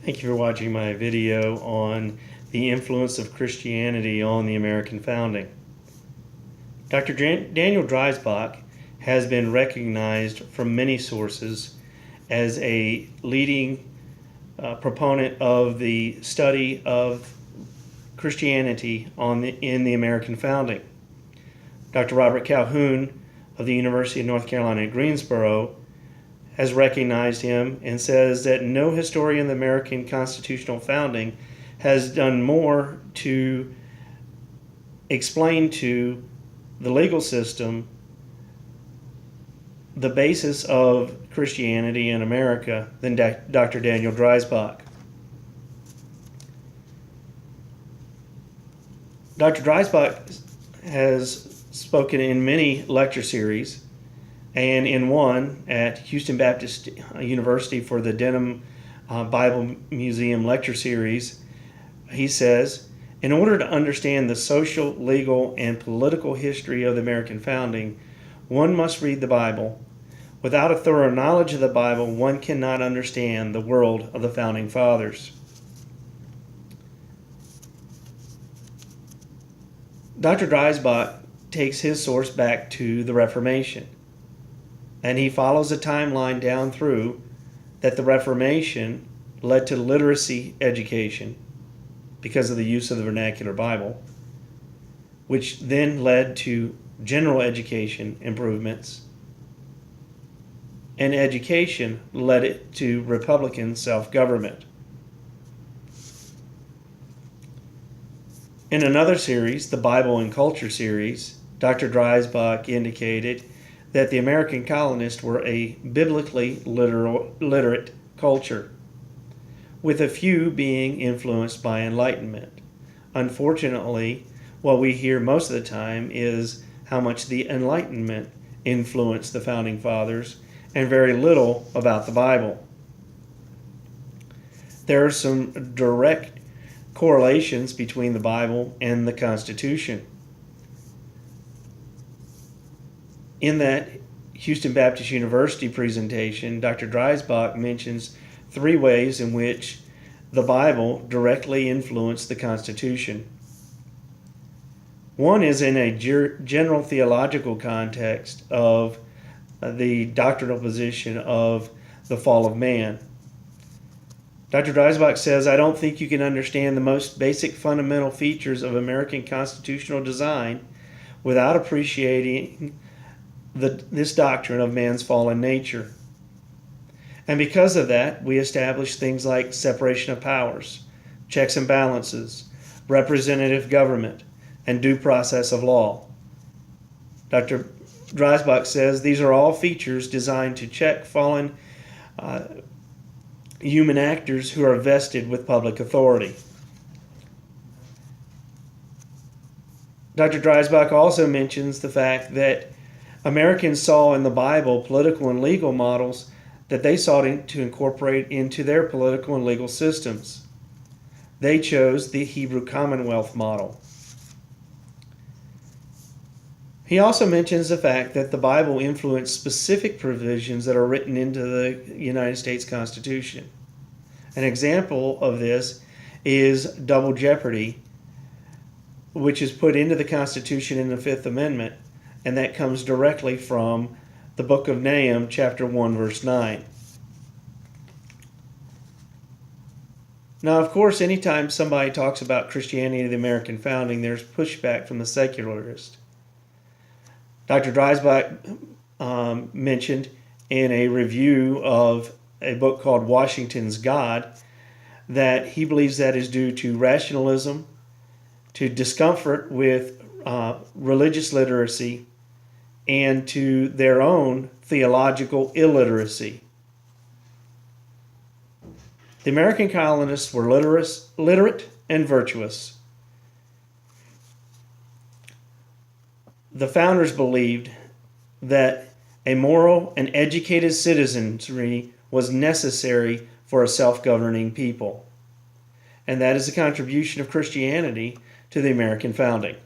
Thank you for watching my video on the influence of Christianity on the American founding. Dr. Daniel Dreisbach has been recognized from many sources as a leading proponent of the study of Christianity in the American founding. Dr. Robert Calhoun of the University of North Carolina at Greensboro has recognized him and says that no historian of the American constitutional founding has done more to explain to the legal system the basis of Christianity in America than Dr. Daniel Dreisbach. Dr. Dreisbach has spoken in many lecture series, and in one at Houston Baptist University for the Denham Bible Museum lecture series, he says, in order to understand the social, legal, and political history of the American founding, one must read the Bible. Without a thorough knowledge of the Bible, one cannot understand the world of the Founding Fathers. Dr. Dreisbach takes his source back to the Reformation, and he follows a timeline down through that the Reformation led to literacy education because of the use of the vernacular Bible, which then led to general education improvements, and education led it to Republican self-government. In another series, the Bible and Culture series, Dr. Dreisbach indicated that the American colonists were a biblically literate culture, with a few being influenced by Enlightenment. Unfortunately, what we hear most of the time is how much the Enlightenment influenced the Founding Fathers and very little about the Bible. There are some direct correlations between the Bible and the Constitution. In that Houston Baptist University presentation, Dr. Dreisbach mentions 3 ways in which the Bible directly influenced the Constitution. One is in a general theological context of the doctrinal position of the fall of man. Dr. Dreisbach says, I don't think you can understand the most basic fundamental features of American constitutional design without appreciating this doctrine of man's fallen nature. And because of that, we establish things like separation of powers, checks and balances, representative government, and due process of law. Dr. Dreisbach says these are all features designed to check fallen human actors who are vested with public authority. Dr. Dreisbach also mentions the fact that Americans saw in the Bible political and legal models that they sought to incorporate into their political and legal systems. They chose the Hebrew Commonwealth model. He also mentions the fact that the Bible influenced specific provisions that are written into the United States Constitution. An example of this is double jeopardy, which is put into the Constitution in the Fifth Amendment, and that comes directly from the book of Nahum, chapter 1, verse 9. Now, of course, anytime somebody talks about Christianity and the American founding, there's pushback from the secularists. Dr. Dreisbach mentioned in a review of a book called Washington's God that he believes that is due to rationalism, to discomfort with religious literacy, and to their own theological illiteracy. The American colonists were literate and virtuous. The founders believed that a moral and educated citizenry was necessary for a self-governing people. And that is the contribution of Christianity to the American founding.